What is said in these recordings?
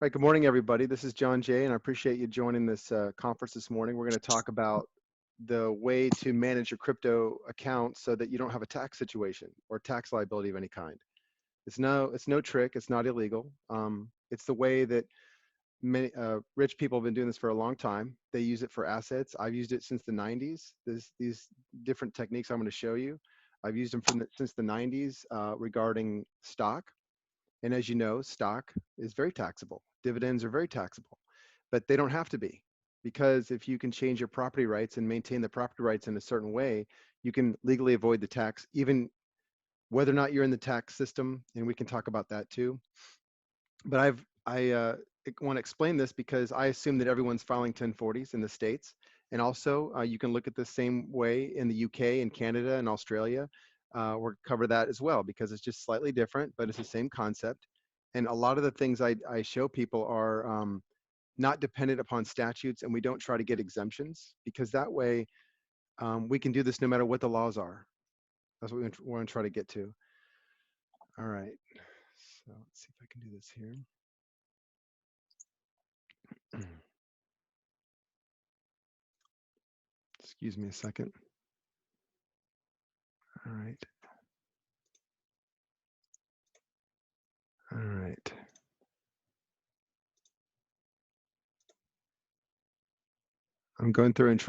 Right, good morning, everybody. This is John Jay, and I appreciate you joining this conference this morning. We're going to talk about the way to manage your crypto account so that you don't have a tax situation or tax liability of any kind. It's no trick. It's not illegal. It's the way that many rich people have been doing this for a long time. They use it for assets. I've used it since the 90s. These different techniques I'm going to show you. I've used them since the 90s regarding stock. And as you know, stock is very taxable. Dividends are very taxable, but they don't have to be, because if you can change your property rights and maintain the property rights in a certain way, you can legally avoid the tax, even whether or not you're in the tax system. And we can talk about that too. But I want to explain this because I assume that everyone's filing 1040s in the States. And also you can look at the same way in the UK and Canada and Australia. We'll cover that as well because it's just slightly different, but it's the same concept. And a lot of the things I show people are not dependent upon statutes, and we don't try to get exemptions, because that way we can do this no matter what the laws are. That's what we want to try to get to. All right, so let's see if I can do this here. Excuse me a second. All right. All right. I'm going through and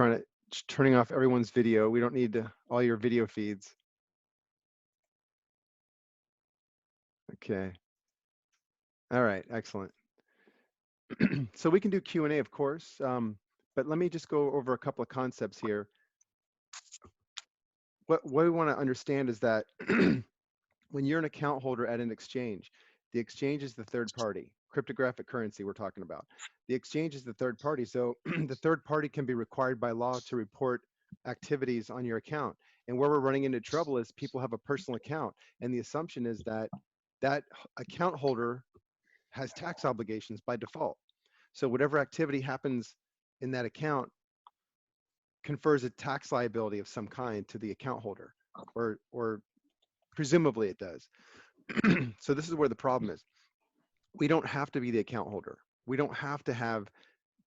turning off everyone's video. We don't need all your video feeds. Okay. All right. Excellent. So we can do Q&A, of course, but let me just go over a couple of concepts here. What we want to understand is that when you're an account holder at an exchange, the exchange is the third party. Cryptographic currency we're talking about. The exchange is the third party. So the third party can be required by law to report activities on your account. And where we're running into trouble is people have a personal account, and the assumption is that that account holder has tax obligations by default. So whatever activity happens in that account confers a tax liability of some kind to the account holder, or presumably it does. So this is where the problem is. We don't have to be the account holder. We don't have to have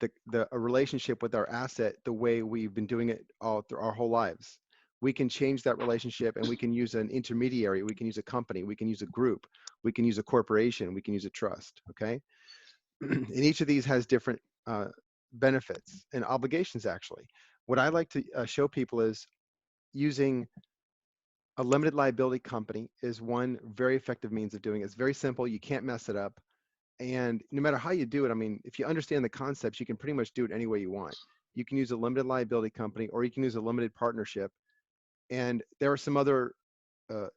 a relationship with our asset the way we've been doing it all through our whole lives. We can change that relationship, and we can use an intermediary. We can use a company. We can use a group. We can use a corporation. We can use a trust. Okay. And each of these has different benefits and obligations, actually. What I like to show people is using a limited liability company is one very effective means of doing it. It's very simple. You can't mess it up. And no matter how you do it, I mean, if you understand the concepts, you can pretty much do it any way you want. You can use a limited liability company, or you can use a limited partnership. And there are some other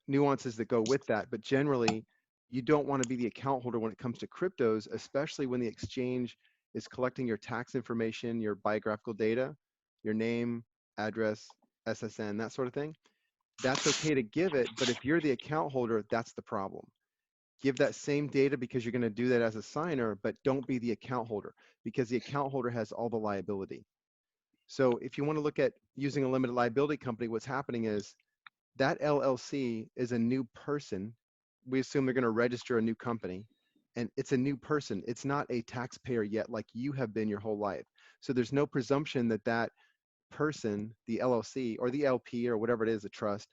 nuances that go with that. But generally, you don't want to be the account holder when it comes to cryptos, especially when the exchange is collecting your tax information, your biographical data, your name, address, SSN, that sort of thing. That's okay to give it, but if you're the account holder, that's the problem. Give that same data because you're going to do that as a signer, but don't be the account holder, because the account holder has all the liability. So if you want to look at using a limited liability company, what's happening is that LLC is a new person. We assume they're going to register a new company, and it's a new person. It's not a taxpayer yet like you have been your whole life. So there's no presumption that that person, the LLC or the LP or whatever it is, a trust,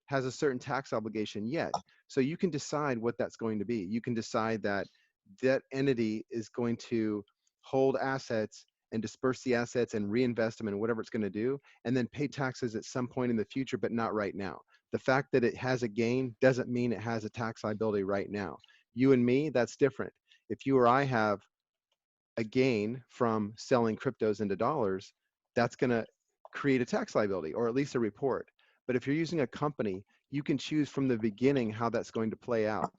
has a certain tax obligation yet. So you can decide what that's going to be. You can decide that that entity is going to hold assets and disperse the assets and reinvest them in whatever it's going to do, and then pay taxes at some point in the future, but not right now. The fact that it has a gain doesn't mean it has a tax liability right now. You and me, that's different. If you or I have a gain from selling cryptos into dollars, that's going to create a tax liability, or at least a report. But if you're using a company, you can choose from the beginning how that's going to play out.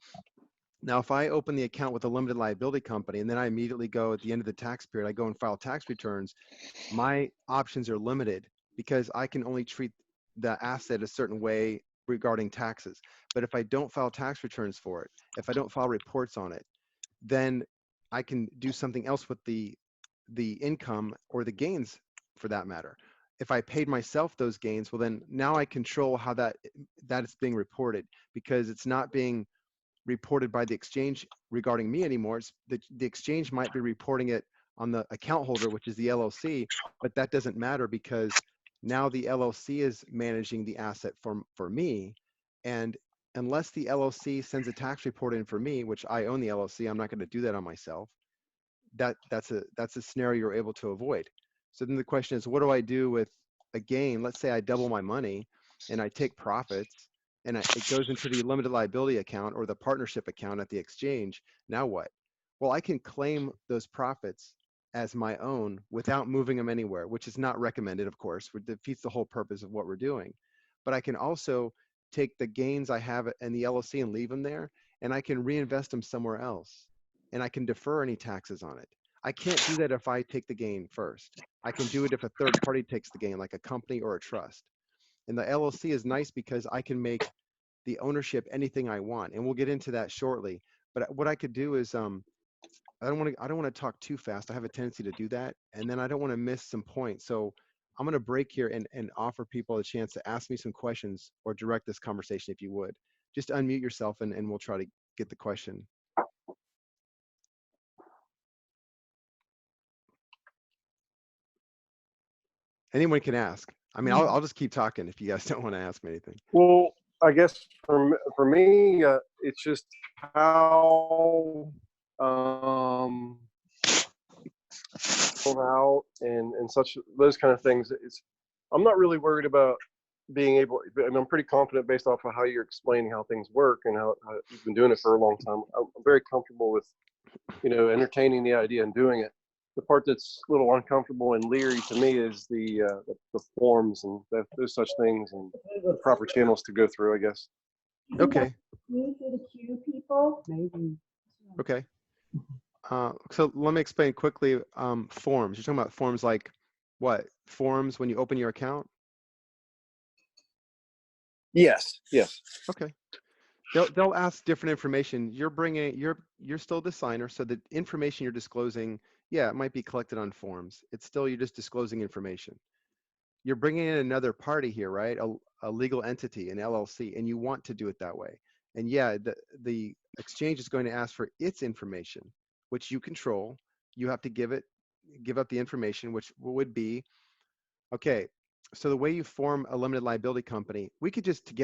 Now, if I open the account with a limited liability company, and then I immediately go at the end of the tax period, I go and file tax returns, my options are limited because I can only treat the asset a certain way regarding taxes. But if I don't file tax returns for it, if I don't file reports on it, then I can do something else with the income or the gains, for that matter. If I paid myself those gains, well, then now I control how that is being reported, because it's not being reported by the exchange regarding me anymore. It's the exchange might be reporting it on the account holder, which is the LLC, but that doesn't matter because now the LLC is managing the asset for me. And unless the LLC sends a tax report in for me, which I own the LLC, I'm not going to do that on myself. That's a scenario you're able to avoid. So then the question is, what do I do with a gain? Let's say I double my money and I take profits and it goes into the limited liability account or the partnership account at the exchange. Now what? Well, I can claim those profits as my own without moving them anywhere, which is not recommended, of course, which defeats the whole purpose of what we're doing. But I can also take the gains I have in the LLC and leave them there, and I can reinvest them somewhere else, and I can defer any taxes on it. I can't do that if I take the gain first. I can do it if a third party takes the gain, like a company or a trust. And the LLC is nice because I can make the ownership anything I want, and we'll get into that shortly. But what I could do is, I don't want to talk too fast. I have a tendency to do that, and then I don't want to miss some points. So I'm going to break here and offer people a chance to ask me some questions or direct this conversation if you would. Just unmute yourself and we'll try to get the question. Anyone can ask. I mean, I'll just keep talking if you guys don't want to ask me anything. Well, I guess for me, it's just how out and such those kind of things. I'm not really worried about being able. I mean, I'm pretty confident based off of how you're explaining how things work and how you've been doing it for a long time. I'm very comfortable with, entertaining the idea and doing it. The part that's a little uncomfortable and leery to me is the forms and those such things and the proper channels to go through, I guess. Okay. Use the queue people, maybe. Okay. So let me explain quickly. Forms. You're talking about forms like what? Forms when you open your account? Yes. Okay. They'll ask different information. You're still the signer, so the information you're disclosing, yeah, it might be collected on forms. You're just disclosing information. You're bringing in another party here, right? A legal entity, an LLC, and you want to do it that way. And yeah, the exchange is going to ask for its information, which you control. You have to give up the information, which would be, okay, so the way you form a limited liability company, we could sit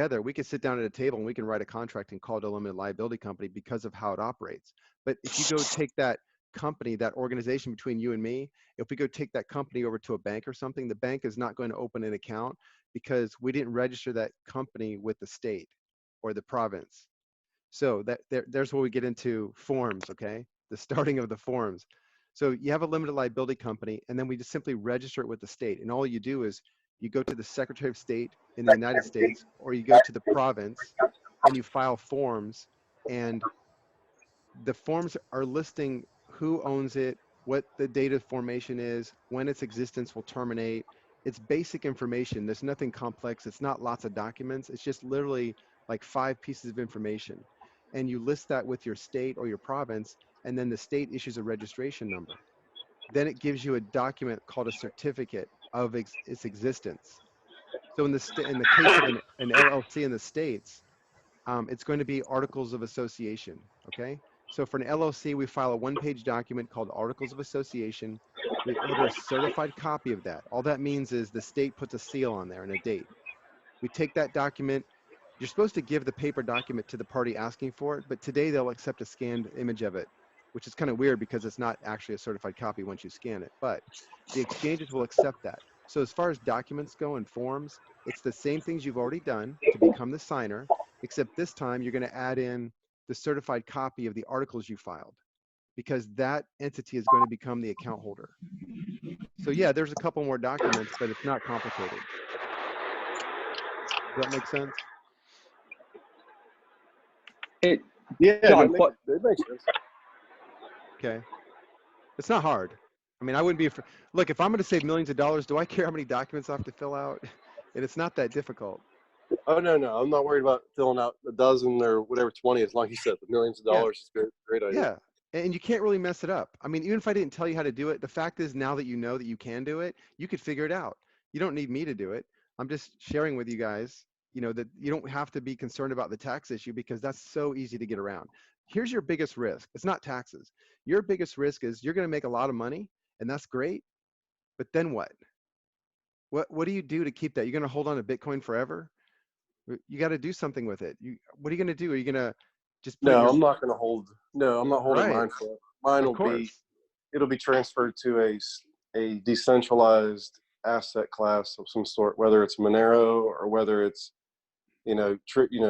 down at a table and we can write a contract and call it a limited liability company because of how it operates. But if you go take that company, that organization between you and me, if we go take that company over to a bank or something, the bank is not going to open an account because we didn't register that company with the state or the province. So there's where we get into forms, okay? The starting of the forms. So you have a limited liability company, and then we just simply register it with the state. And all you do is you go to the Secretary of State in the United States, or you go to the province, and you file forms. And the forms are listing who owns it, what the date of formation is, when its existence will terminate. It's basic information. There's nothing complex. It's not lots of documents. It's just literally like 5 pieces of information. And you list that with your state or your province, and then the state issues a registration number. Then it gives you a document called a certificate of its existence. So in the case of an LLC in the States, it's going to be articles of association, okay? So for an LLC, we file a 1-page document called Articles of Association. We order a certified copy of that. All that means is the state puts a seal on there and a date. We take that document. You're supposed to give the paper document to the party asking for it, but today they'll accept a scanned image of it, which is kind of weird because it's not actually a certified copy once you scan it, but the exchanges will accept that. So as far as documents go and forms, it's the same things you've already done to become the signer, except this time you're going to add in the certified copy of the articles you filed, because that entity is going to become the account holder. So yeah, there's a couple more documents, but it's not complicated. Does that make sense? It makes sense. Okay. It's not hard. I mean, I wouldn't be, look, if I'm going to save millions of dollars, do I care how many documents I have to fill out? And it's not that difficult. Oh, no. I'm not worried about filling out a dozen or whatever, 20, as long as you said the millions of dollars is a great idea. Yeah. And you can't really mess it up. I mean, even if I didn't tell you how to do it, the fact is now that you know that you can do it, you could figure it out. You don't need me to do it. I'm just sharing with you guys that you don't have to be concerned about the tax issue because that's so easy to get around. Here's your biggest risk. It's not taxes. Your biggest risk is you're going to make a lot of money, and that's great. But then what? What do you do to keep that? You're going to hold on to Bitcoin forever? You got to do something with it. What are you going to do? Are you going to just put it in No, your I'm not going to hold. No, I'm not holding right? mine for it. Mine Of will be. course. It'll be transferred to a decentralized asset class of some sort, whether it's Monero or whether it's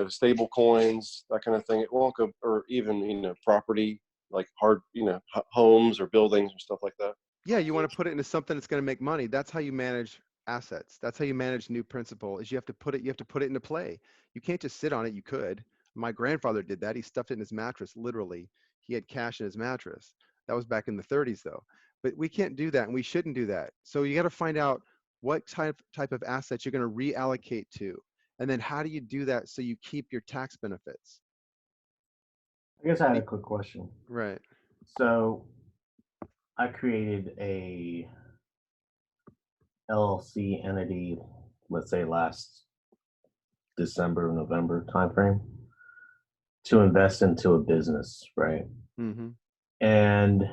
stable coins, that kind of thing. It won't go, or even property like hard homes or buildings or stuff like that. Yeah, you want to put it into something that's going to make money. That's how you manage assets. That's how you manage new principal. Is you have to put it into play. You can't just sit on it. You could. My grandfather did that. He stuffed it in his mattress, literally. He had cash in his mattress. That was back in the 30s though. But we can't do that and we shouldn't do that. So you got to find out what type of assets you're going to reallocate to. And then how do you do that so you keep your tax benefits? I guess I had a quick question. Right. So I created a LLC entity, let's say last December, November timeframe, to invest into a business, right? Mm-hmm. And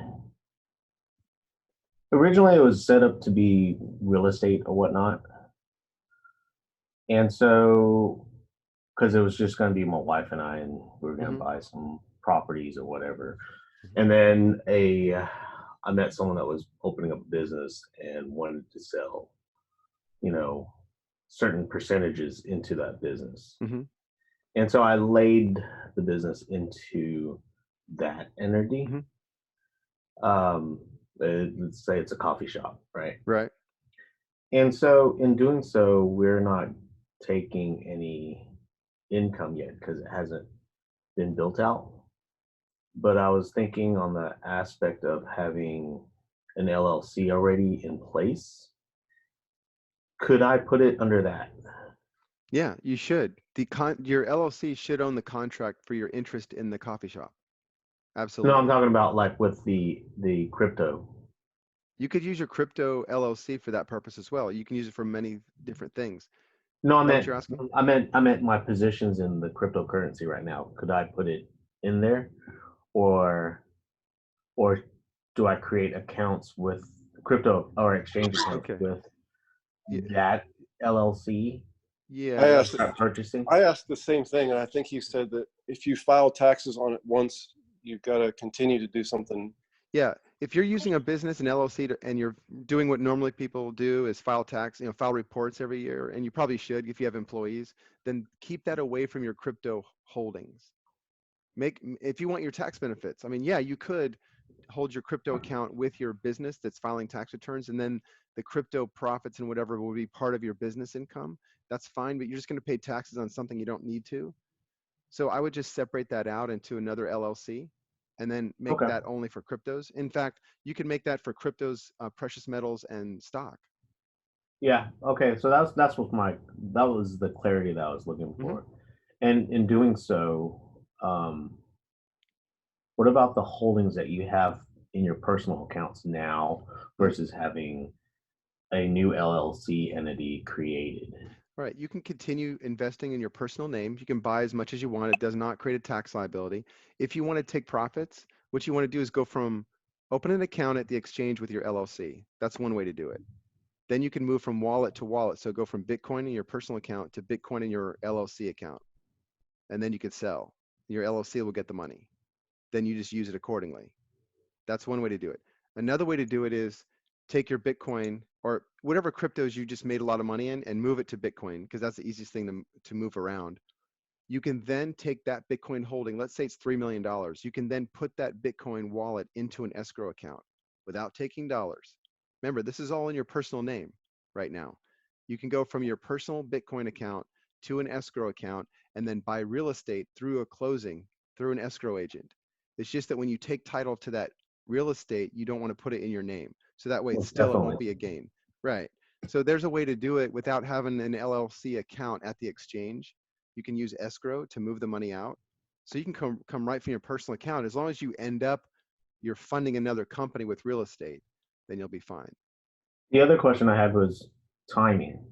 originally it was set up to be real estate or whatnot. And so, because it was just going to be my wife and I, and we were going to buy some properties or whatever. And then I met someone that was opening up a business and wanted to sell, certain percentages into that business. Mm-hmm. And so I laid the business into that entity. Let's say it's a coffee shop, right? Right. And so in doing so, we're not taking any income yet because it hasn't been built out. But I was thinking on the aspect of having an LLC already in place. Could I put it under that? Yeah, you should. Your LLC should own the contract for your interest in the coffee shop. Absolutely. No, I'm talking about like with the crypto. You could use your crypto LLC for that purpose as well. You can use it for many different things. No, Is that what you're asking? I meant my positions in the cryptocurrency right now. Could I put it in there, or do I create accounts with crypto or exchange accounts with that LLC? Yeah. I asked the same thing, and I think he said that if you file taxes on it once, you've got to continue to do something. Yeah, if you're using a business, an LLC, and you're doing what normally people do is file tax, file reports every year, and you probably should if you have employees, then keep that away from your crypto holdings. If you want your tax benefits, I mean, yeah, you could hold your crypto account with your business that's filing tax returns, and then the crypto profits and whatever will be part of your business income. That's fine, but you're just going to pay taxes on something you don't need to. So I would just separate that out into another LLC and then make that only for cryptos. In fact, you can make that for cryptos, precious metals, and stock. Yeah. Okay. So that was the clarity that I was looking for. And in doing so, what about the holdings that you have in your personal accounts now versus having a new LLC entity created? Right. You can continue investing in your personal name. You can buy as much as you want. It does not create a tax liability. If you want to take profits, what you want to do is open an account at the exchange with your LLC. That's one way to do it. Then you can move from wallet to wallet. So go from Bitcoin in your personal account to Bitcoin in your LLC account. And then you can sell. Your LLC will get the money. Then you just use it accordingly. That's one way to do it. Another way to do it is take your Bitcoin or whatever cryptos you just made a lot of money in and move it to Bitcoin, because that's the easiest thing to move around. You can then take that Bitcoin holding, let's say it's $3 million. You can then put that Bitcoin wallet into an escrow account without taking dollars. Remember, this is all in your personal name right now. You can go from your personal Bitcoin account to an escrow account and then buy real estate through a closing through an escrow agent. It's just that when you take title to that real estate, you don't want to put it in your name. So that way it won't be a gain. Right. So there's a way to do it without having an LLC account at the exchange. You can use escrow to move the money out. So you can come right from your personal account. As long as you're funding another company with real estate, then you'll be fine. The other question I had was timing.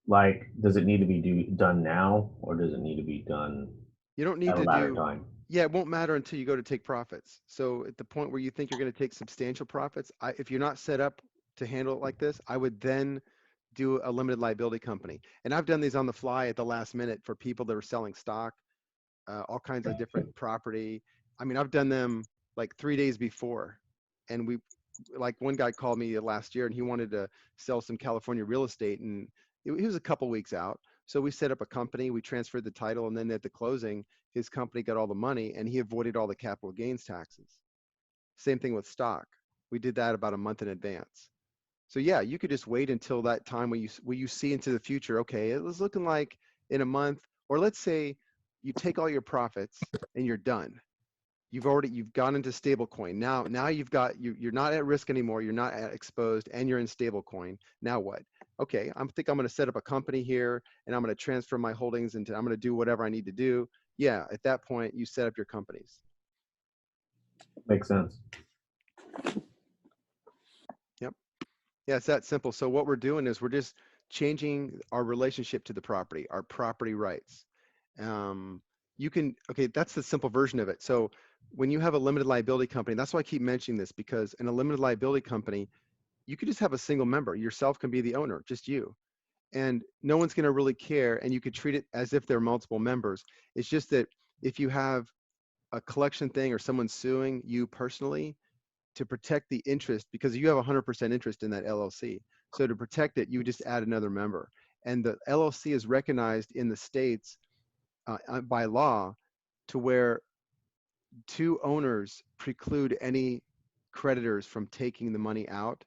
Like, does it need to be done now, or does it need to be done You don't need at a to later do, time? yeah, it won't matter until you go to take profits. So at the point where you think you're going to take substantial profits, if you're not set up to handle it like this, I would then do a limited liability company. And I've done these on the fly at the last minute for people that are selling stock, all kinds of different property. I mean, I've done them like 3 days before. And like one guy called me last year and he wanted to sell some California real estate and he was a couple weeks out. So we set up a company, we transferred the title, and then at the closing, his company got all the money and he avoided all the capital gains taxes. Same thing with stock. We did that about a month in advance. So yeah, you could just wait until that time when you see into the future, okay, it was looking like in a month, or let's say you take all your profits and you're done. You've gone into stablecoin. Now you're not at risk anymore. You're not exposed and you're in stablecoin. Now what? Okay, think I'm going to set up a company here and I'm going to transfer my holdings into, I'm going to do whatever I need to do. Yeah, at that point you set up your companies. Makes sense. Yep. Yeah, it's that simple. So what we're doing is we're just changing our relationship to the property, our property rights. Okay, that's the simple version of it. So when you have a limited liability company, that's why I keep mentioning this, because in a limited liability company, you could just have a single member. Yourself can be the owner, just you. And no one's going to really care. And you could treat it as if there are multiple members. It's just that if you have a collection thing or someone suing you personally, to protect the interest, because you have 100% interest in that LLC. So to protect it, you would just add another member. And the LLC is recognized in the states by law to where two owners preclude any creditors from taking the money out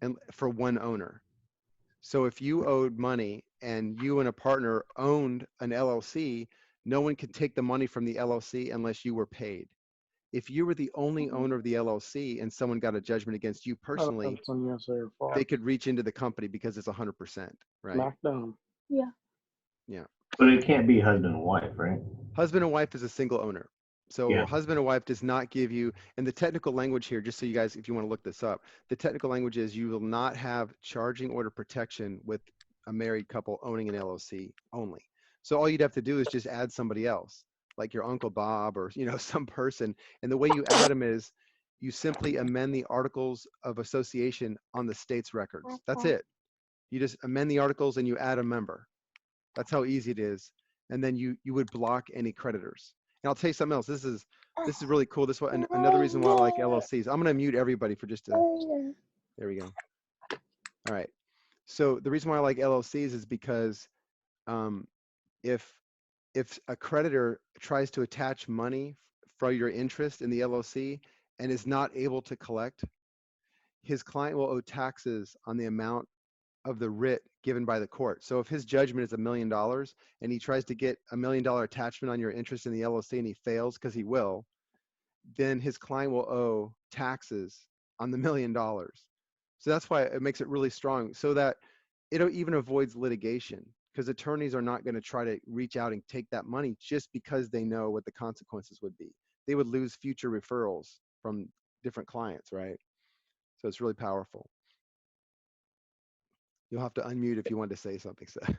and for one owner. So if you owed money and you and a partner owned an LLC, no one could take the money from the LLC unless you were paid. If you were the only owner of the LLC and someone got a judgment against you personally, they could reach into the company because it's 100%, right? Smackdown. Yeah. Yeah. But it can't be husband and wife, right? Husband and wife is a single owner. So Yeah. husband and wife does not give you, and the technical language here, just so you guys, if you want to look this up, the technical language is you will not have charging order protection with a married couple owning an LLC only. So all you'd have to do is just add somebody else, like your Uncle Bob or some person. And the way you add them is you simply amend the articles of association on the state's records. That's it. You just amend the articles and you add a member. That's how easy it is. And then you would block any creditors. And I'll tell you something else. This is really cool. This one, another reason why I like LLCs. I'm gonna mute everybody for just a. There we go. All right. So the reason why I like LLCs is because if a creditor tries to attach money for your interest in the LLC and is not able to collect, his client will owe taxes on the amount of the writ given by the court. So if his judgment is $1 million and he tries to get $1 million attachment on your interest in the LLC and he fails, because he will, then his client will owe taxes on the $1 million. So that's why it makes it really strong, so that it even avoids litigation, because attorneys are not going to try to reach out and take that money just because they know what the consequences would be. They would lose future referrals from different clients, right? So it's really powerful. You'll have to unmute if you want to say something, Seth.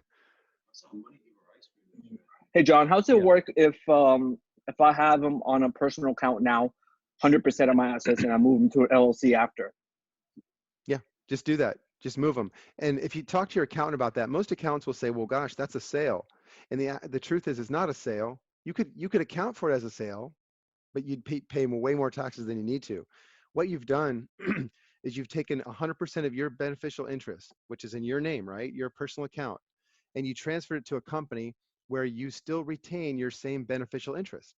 Hey John, how's it Yeah. work if I have them on a personal account now, 100% of my assets, and I move them to an LLC after? Yeah, just do that. Just move them. And if you talk to your accountant about that, most accountants will say, "Well, gosh, that's a sale." And the truth is, it's not a sale. You could account for it as a sale, but you'd pay way more taxes than you need to. What you've done is you've taken 100% of your beneficial interest, which is in your name, right? Your personal account, and you transferred it to a company where you still retain your same beneficial interest.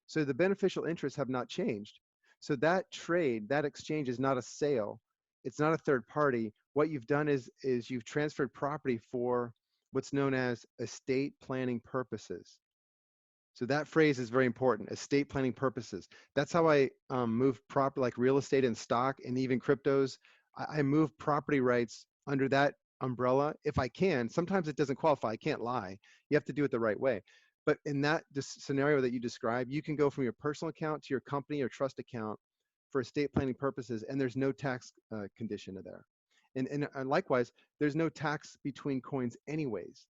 So the beneficial interests have not changed. So that trade, that exchange is not a sale. It's not a third party. What you've done is you've transferred property for what's known as estate planning purposes. So that phrase is very important, estate planning purposes. That's how I move property, like real estate and stock and even cryptos. I move property rights under that umbrella if I can. Sometimes it doesn't qualify. I can't lie. You have to do it the right way. But in that scenario that you described, you can go from your personal account to your company or trust account for estate planning purposes, and there's no tax condition there. And likewise, there's no tax between coins anyways.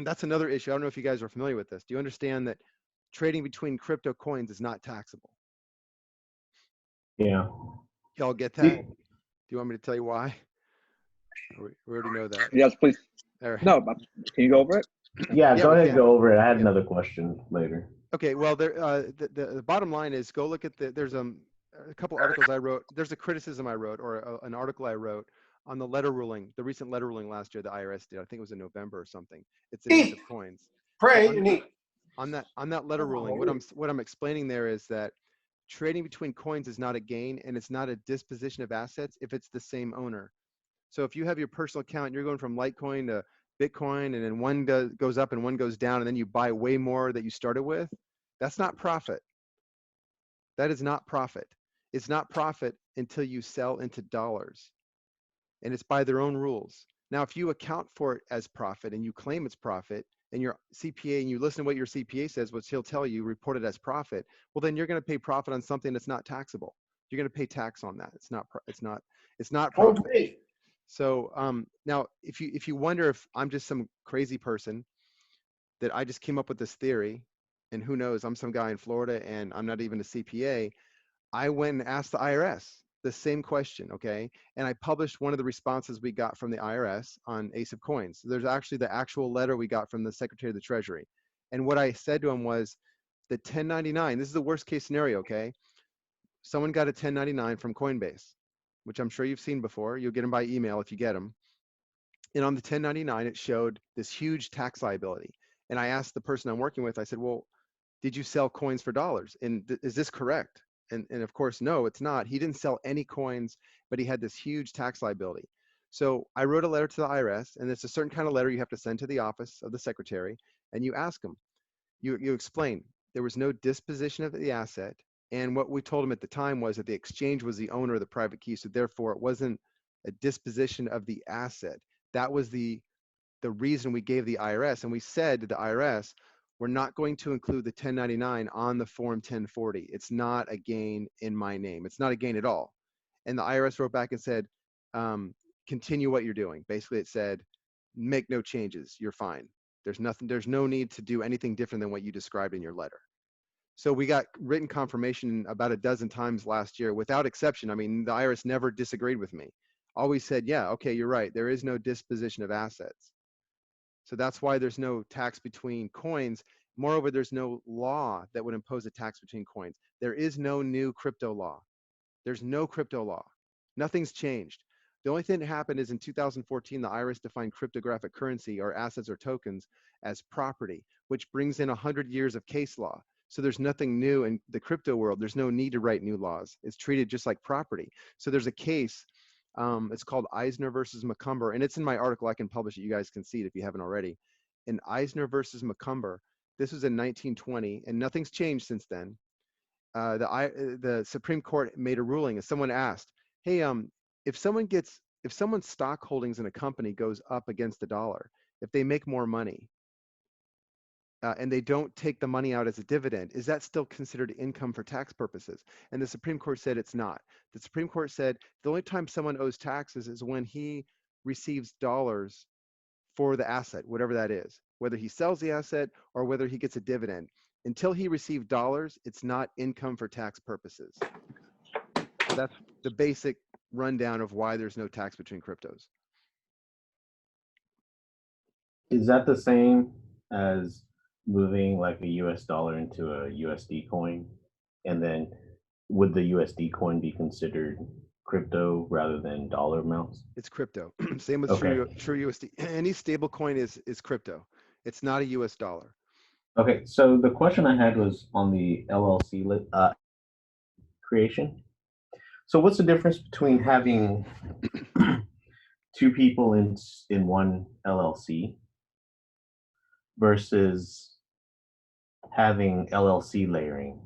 That's another issue. I don't know if you guys are familiar with this. Do you understand that trading between crypto coins is not taxable? Yeah. Y'all get that? Do you want me to tell you why? We already know that. Yes, please. All right. No, but can you go over it? Yeah, Yeah, go we ahead can. and go over it. I had Yeah. another question later. Okay, well, the bottom line is go look at there's a couple articles I wrote. There's a criticism I wrote, or an article I wrote on the letter ruling, the recent letter ruling last year the IRS did. I think it was in November or something. It's in Aceofcoins. Pray So and eat. on that letter ruling, what I'm explaining there is that trading between coins is not a gain, and it's not a disposition of assets if it's the same owner. So if you have your personal account, you're going from Litecoin to Bitcoin, and then one goes up and one goes down, and then you buy way more that you started with, that's not profit. That is not profit. It's not profit until you sell into dollars, and it's by their own rules. Now, if you account for it as profit and you claim it's profit, and your CPA, and you listen to what your CPA says, which he'll tell you, report it as profit, well, then you're going to pay profit on something that's not taxable. You're going to pay tax on that. It's not profit. Okay. So now, if you wonder if I'm just some crazy person that I just came up with this theory, and who knows, I'm some guy in Florida and I'm not even a CPA, I went and asked the IRS the same question, okay? And I published one of the responses we got from the IRS on Aceofcoins. So there's actually the actual letter we got from the Secretary of the Treasury. And what I said to him was, the 1099, this is the worst case scenario, okay? Someone got a 1099 from Coinbase, which I'm sure you've seen before. You'll get them by email if you get them. And on the 1099, it showed this huge tax liability. And I asked the person I'm working with, I said, well, did you sell coins for dollars? And is this correct? And of course, no, it's not. He didn't sell any coins, but he had this huge tax liability. So I wrote a letter to the IRS, and it's a certain kind of letter you have to send to the office of the secretary, and you ask them, you explain there was no disposition of the asset. And what we told him at the time was that the exchange was the owner of the private key, so therefore it wasn't a disposition of the asset. That was the reason we gave the IRS, and we said to the IRS, we're not going to include the 1099 on the Form 1040. It's not a gain in my name. It's not a gain at all. And the IRS wrote back and said, continue what you're doing. Basically, it said, make no changes. You're fine. There's no need to do anything different than what you described in your letter. So we got written confirmation about a dozen times last year, without exception. I mean, the IRS never disagreed with me. Always said, yeah, okay, you're right. There is no disposition of assets. So that's why there's no tax between coins. Moreover, there's no law that would impose a tax between coins. There is no new crypto law. There's no crypto law. Nothing's changed. The only thing that happened is in 2014, the IRS defined cryptographic currency, or assets or tokens, as property, which brings in 100 years of case law. So there's nothing new in the crypto world. There's no need to write new laws. It's treated just like property. So there's a case, it's called Eisner versus McCumber, and it's in my article. I can publish it. You guys can see it if you haven't already. In Eisner versus McCumber, this was in 1920, and nothing's changed since then. The Supreme Court made a ruling, and someone asked, hey, if someone's stock holdings in a company goes up against the dollar, if they make more money, and they don't take the money out as a dividend, is that still considered income for tax purposes? And the Supreme Court said it's not. The Supreme Court said the only time someone owes taxes is when he receives dollars for the asset, whatever that is, whether he sells the asset or whether he gets a dividend. Until he received dollars, it's not income for tax purposes. So that's the basic rundown of why there's no tax between cryptos. Is that the same as moving like a US dollar into a USD coin? And then would the USD coin be considered crypto rather than dollar amounts? It's crypto. Same with Okay. true USD. Any stable coin is crypto. It's not a US dollar. Okay, so the question I had was on the LLC creation. So what's the difference between having two people in one LLC versus having LLC layering?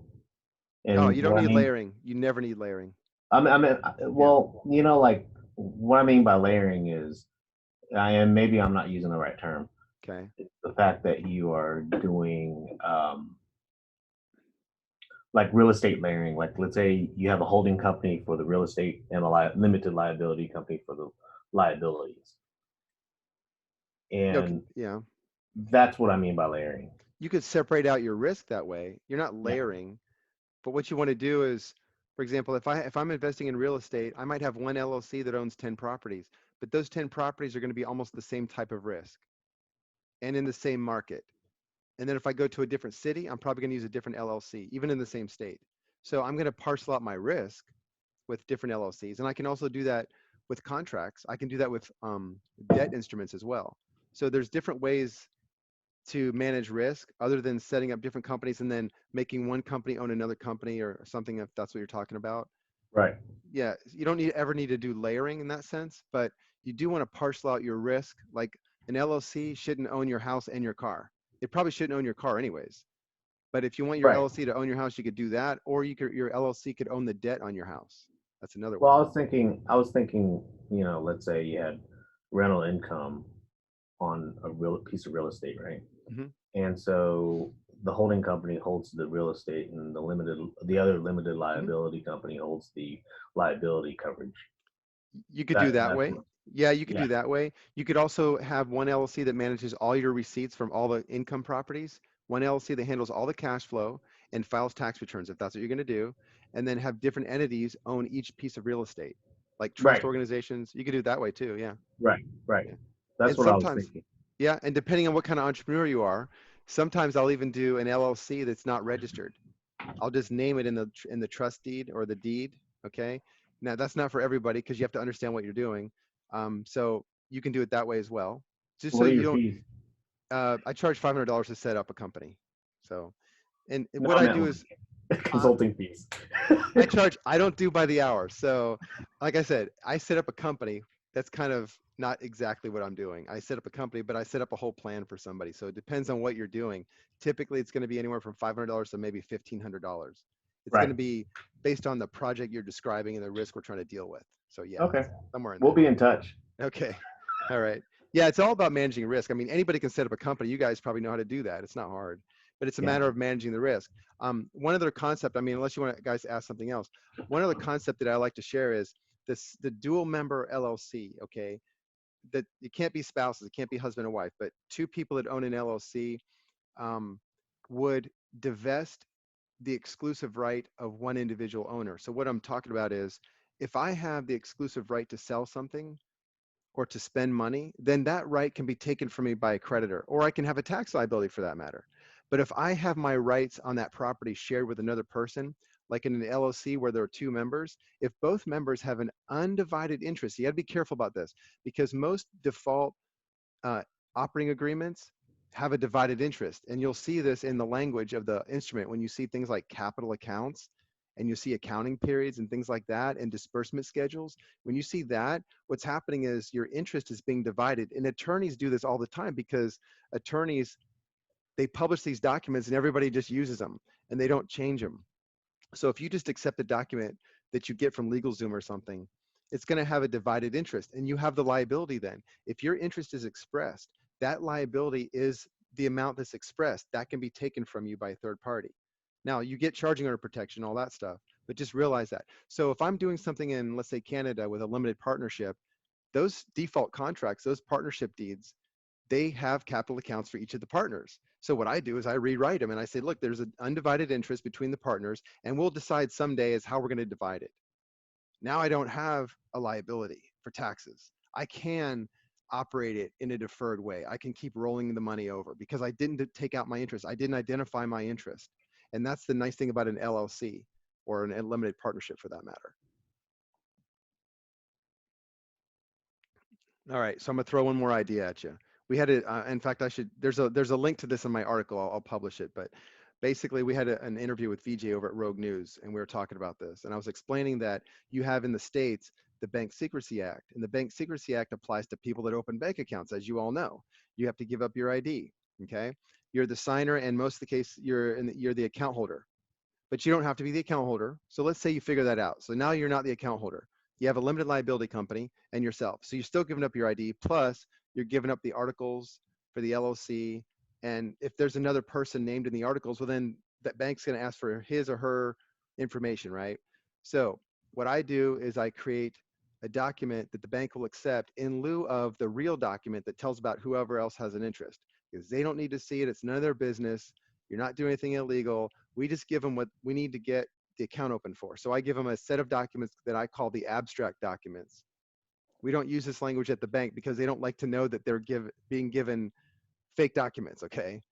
And Oh, you don't what I need mean, layering. You never need layering. well, you know, like what I mean by layering is, maybe I'm not using the right term. Okay. It's the fact that you are doing like real estate layering. Like let's say you have a holding company for the real estate and a limited liability company for the liabilities. Okay, And yeah. that's what I mean by layering. You could separate out your risk that way. You're not Yeah. layering, but what you want to do is, for example, if I'm investing in real estate, I might have one LLC that owns 10 properties, but those 10 properties are going to be almost the same type of risk and in the same market. And then if I go to a different city, I'm probably going to use a different LLC, even in the same state. So I'm going to parcel out my risk with different LLCs. And I can also do that with contracts. I can do that with debt instruments as well. So there's different ways to manage risk other than setting up different companies and then making one company own another company or something, if that's what you're talking about. Right. Yeah, you don't ever need to do layering in that sense, but you do want to parcel out your risk. Like an LLC shouldn't own your house and your car. It probably shouldn't own your car anyways. But if you want your Right. LLC to own your house, you could do that, or your LLC could own the debt on your house. That's another Well, way. I was thinking, let's say you had rental income on a real piece of real estate, right? Mhm. And so the holding company holds the real estate, and the other limited Mhm. liability company holds the liability coverage. You could do that That's way. Yeah, you could yeah, do that way. You could also have one LLC that manages all your receipts from all the income properties, one LLC that handles all the cash flow and files tax returns if that's what you're going to do, and then have different entities own each piece of real estate, like trust right, organizations. You could do it that way too. Yeah. right. Yeah. That's And what I was sometimes, thinking. yeah, and depending on what kind of entrepreneur you are, sometimes I'll even do an LLC that's not registered. I'll just name it in the trust deed or the deed. Okay. Now that's not for everybody because you have to understand what you're doing. So you can do it that way as well. Just so What are you your don't. fees? I charge $500 to set up a company. So, and No, what I I meant do is uh, consulting fees. I don't do by the hour. So, like I said, I set up a company. That's kind of not exactly what I'm doing. I set up a company, but I set up a whole plan for somebody. So it depends on what you're doing. Typically, it's going to be anywhere from $500 to maybe $1,500. It's going Right. to be based on the project you're describing and the risk we're trying to deal with. So yeah, Okay. somewhere in We'll there. be in touch. Okay. All right. Yeah, it's all about managing risk. I mean, anybody can set up a company. You guys probably know how to do that. It's not hard, but it's a Yeah. matter of managing the risk. One other concept, I mean, unless you want to guys to ask something else, one other concept that I like to share is the dual member LLC, okay? That it can't be spouses, it can't be husband and wife, but two people that own an LLC um, would divest the exclusive right of one individual owner. So what I'm talking about is if I have the exclusive right to sell something, or to spend money, then that right can be taken from me by a creditor, or I can have a tax liability for that matter. But if I have my rights on that property shared with another person, like in an LLC where there are two members, if both members have an undivided interest, you got to be careful about this because most default uh, operating agreements have a divided interest. And you'll see this in the language of the instrument when you see things like capital accounts and you see accounting periods and things like that and disbursement schedules. When you see that, what's happening is your interest is being divided. And attorneys do this all the time because attorneys, they publish these documents and everybody just uses them and they don't change them. So if you just accept a document that you get from LegalZoom or something, it's going to have a divided interest and you have the liability then. If your interest is expressed, that liability is the amount that's expressed. That can be taken from you by a third party. Now, you get charging order protection, all that stuff, but just realize that. So if I'm doing something in, let's say, Canada with a limited partnership, those default contracts, those partnership deeds, they have capital accounts for each of the partners. So what I do is I rewrite them and I say, look, there's an undivided interest between the partners and we'll decide someday as how we're going to divide it. Now I don't have a liability for taxes. I can operate it in a deferred way. I can keep rolling the money over because I didn't take out my interest. I didn't identify my interest. And that's the nice thing about an LLC or an limited partnership for that matter. All right, so I'm gonna throw one more idea at you. We had it. In fact, there's a link to this in my article. I'll publish it. But basically, we had an interview with VJ over at Rogue News, and we were talking about this. And I was explaining that you have in the states the Bank Secrecy Act, and the Bank Secrecy Act applies to people that open bank accounts, as you all know. You have to give up your ID. Okay, you're the signer, and most of the case, you're the account holder. But you don't have to be the account holder. So let's say you figure that out. So now you're not the account holder. You have a limited liability company and yourself. So you're still giving up your ID, plus you're giving up the articles for the LLC. And if there's another person named in the articles, well, then that bank's going to ask for his or her information, right? So what I do is I create a document that the bank will accept in lieu of the real document that tells about whoever else has an interest, because they don't need to see it. It's none of their business. You're not doing anything illegal. We just give them what we need to get the account open for. So I give them a set of documents that I call the abstract documents. We don't use this language at the bank because they don't like to know that they're being given fake documents, okay?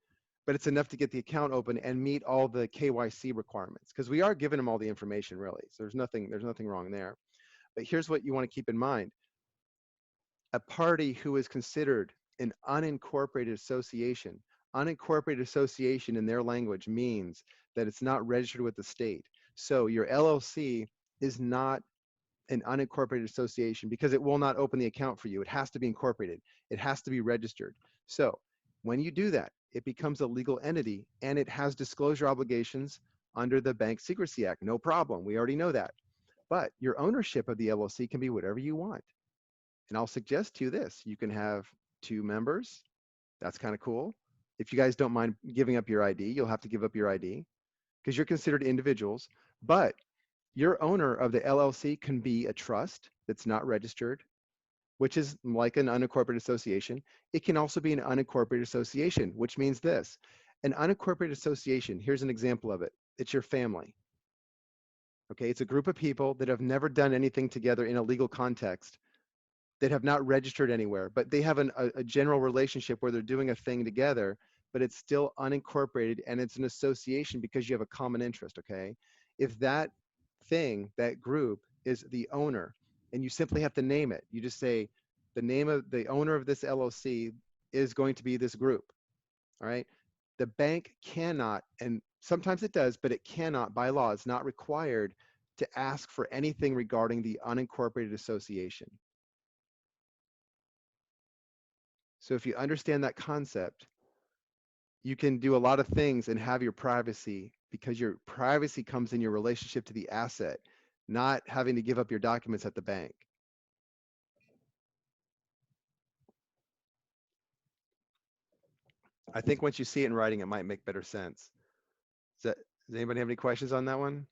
But it's enough to get the account open and meet all the KYC requirements, because we are giving them all the information, really. So there's nothing wrong there. But here's what you want to keep in mind. A party who is considered an unincorporated association, unincorporated association in their language means that it's not registered with the state. So your LLC is not an unincorporated association because it will not open the account for you. It has to be incorporated. It has to be registered. So when you do that, it becomes a legal entity and it has disclosure obligations under the Bank Secrecy Act. No problem. We already know that. But your ownership of the LLC can be whatever you want. And I'll suggest to you this. You can have 2 members. That's kind of cool. If you guys don't mind giving up your ID, you'll have to give up your ID because you're considered individuals. But your owner of the LLC can be a trust that's not registered, which is like an unincorporated association. It can also be an unincorporated association, which means this. An unincorporated association, here's an example of it. It's your family. Okay, it's a group of people that have never done anything together in a legal context, that have not registered anywhere, but they have a general relationship where they're doing a thing together, but it's still unincorporated and it's an association because you have a common interest, okay? If that thing, that group is the owner, and you simply have to name it. You just say, the name of the owner of this LLC is going to be this group, all right? The bank cannot, and sometimes it does, but it cannot, by law, it's not required to ask for anything regarding the unincorporated association. So if you understand that concept, you can do a lot of things and have your privacy, because your privacy comes in your relationship to the asset, not having to give up your documents at the bank. I think once you see it in writing, it might make better sense. Does anybody have any questions on that one?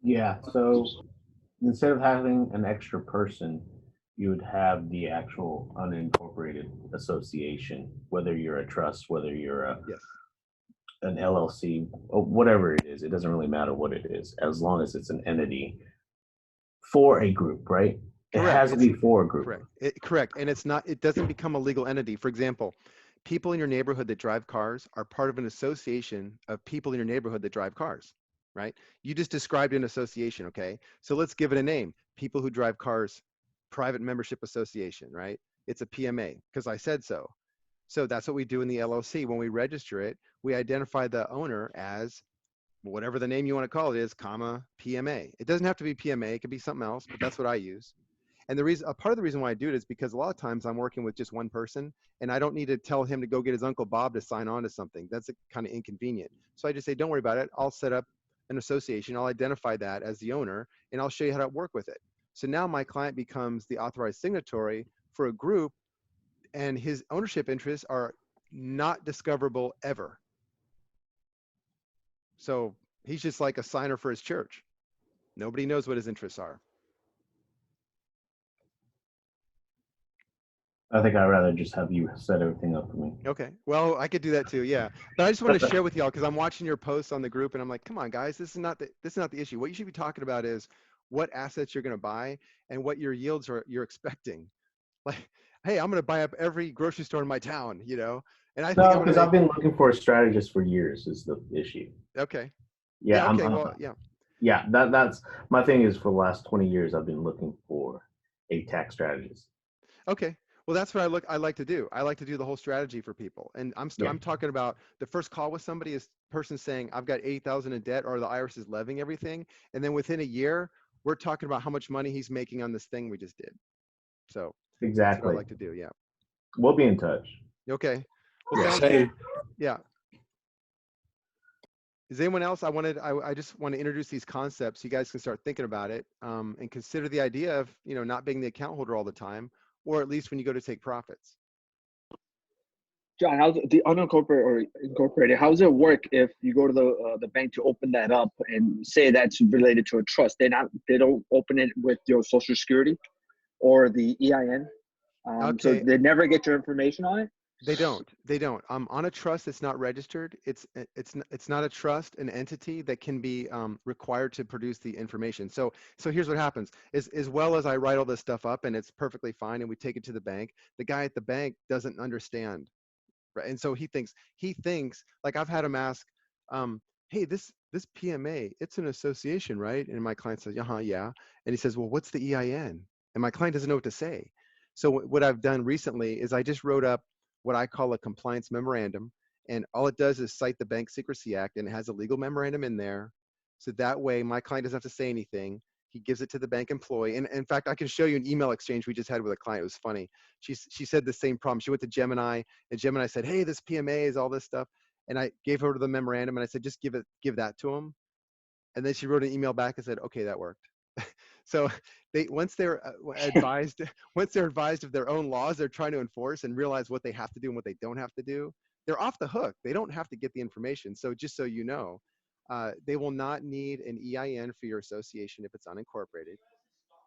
Yeah. So instead of having an extra person, you would have the actual unincorporated association, whether you're a trust, whether you're Yes. an LLC, or whatever it is. It doesn't really matter what it is, as long as it's an entity for a group, right? It Correct. has to be for a group. Correct. Correct. And it doesn't become a legal entity. For example, people in your neighborhood that drive cars are part of an association of people in your neighborhood that drive cars, right? You just described an association, okay? So let's give it a name. People who drive cars, private membership association, right? It's a PMA because I said so. So that's what we do in the LLC. When we register it, we identify the owner as whatever the name you want to call it is, comma, PMA. It doesn't have to be PMA. It could be something else, but that's what I use. And a part of the reason why I do it is because a lot of times I'm working with just one person and I don't need to tell him to go get his Uncle Bob to sign on to something. That's kind of inconvenient. So I just say, don't worry about it. I'll set up an association. I'll identify that as the owner and I'll show you how to work with it. So now my client becomes the authorized signatory for a group and his ownership interests are not discoverable ever. So he's just like a signer for his church. Nobody knows what his interests are. I think I'd rather just have you set everything up for me. Okay. Well, I could do that too. Yeah. But I just want to share with y'all because I'm watching your posts on the group and I'm like, come on, guys, this is not the issue. What you should be talking about is what assets you're going to buy and what your yields you're expecting. Like, hey, I'm going to buy up every grocery store in my town, you know? And I think No, because I've been looking for a strategist for years is the issue. Okay. Yeah. Okay. Well, yeah. Yeah. That's my thing is for the last 20 years, I've been looking for a tax strategist. Okay. Well, that's what I like to do. I like to do the whole strategy for people. And I'm talking about the first call with somebody is person saying, I've got 8,000 in debt or the IRS is levying everything. And then within a year, we're talking about how much money he's making on this thing we just did. So exactly that's what I like to do. Yeah. We'll be in touch. Okay. Well, Yeah. sounds good. Yeah. Is anyone else? I just want to introduce these concepts. So you guys can start thinking about it and consider the idea of, not being the account holder all the time, or at least when you go to take profits. John, how's the unincorporated or incorporated? How does it work if you go to the bank to open that up and say that's related to a trust? They don't open it with your social security or the EIN. So Okay, they never get your information on it. they don't. They don't. On a trust that's not registered, it's not a trust, an entity that can be required to produce the information. So here's what happens: is as well as I write all this stuff up and it's perfectly fine, and we take it to the bank, the guy at the bank doesn't understand, right? And so he thinks like I've had him ask, hey, this PMA, it's an association, right? And my client says, yeah. And he says, well, what's the EIN? And my client doesn't know what to say. So what I've done recently is I just wrote up what I call a compliance memorandum, and all it does is cite the Bank Secrecy Act, and it has a legal memorandum in there. So that way my client doesn't have to say anything. He gives it to the bank employee. And in fact, I can show you an email exchange we just had with a client. It was funny. She said the same problem. She went to Gemini, and Gemini said, hey, this PMA is all this stuff. And I gave her the memorandum, and I said, just give that to him. And then she wrote an email back and said, okay, that worked. So once they're advised of their own laws they're trying to enforce and realize what they have to do and what they don't have to do, they're off the hook. They don't have to get the information. So just so you know, they will not need an EIN for your association if it's unincorporated,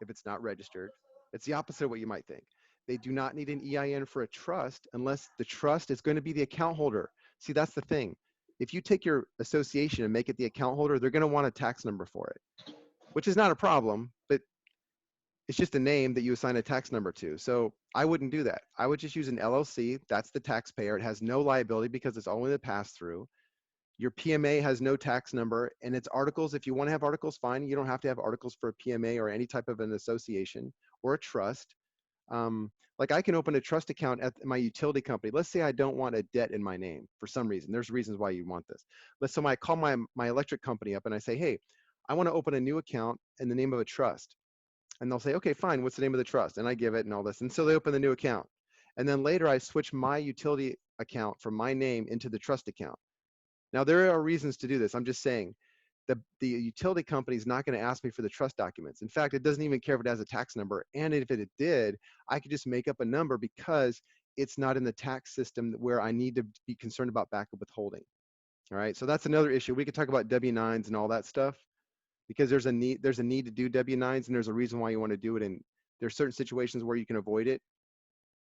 if it's not registered. It's the opposite of what you might think. They do not need an EIN for a trust unless the trust is going to be the account holder. See, that's the thing. If you take your association and make it the account holder, they're going to want a tax number for it, which is not a problem, but it's just a name that you assign a tax number to. So I wouldn't do that. I would just use an LLC. That's the taxpayer. It has no liability because it's only the pass-through. Your PMA has no tax number, and it's articles. If you want to have articles, fine. You don't have to have articles for a PMA or any type of an association or a trust. Like I can open a trust account at my utility company. Let's say I don't want a debt in my name for some reason. There's reasons why you want this. So I call my electric company up and I say, hey, I want to open a new account in the name of a trust. And they'll say, okay, fine. What's the name of the trust? And I give it and all this. And so they open the new account. And then later I switch my utility account from my name into the trust account. Now there are reasons to do this. I'm just saying the utility company is not going to ask me for the trust documents. In fact, it doesn't even care if it has a tax number. And if it did, I could just make up a number because it's not in the tax system where I need to be concerned about backup withholding. All right. So that's another issue. We could talk about W-9s and all that stuff because there's a need to do W-9s, and there's a reason why you want to do it. And there's certain situations where you can avoid it.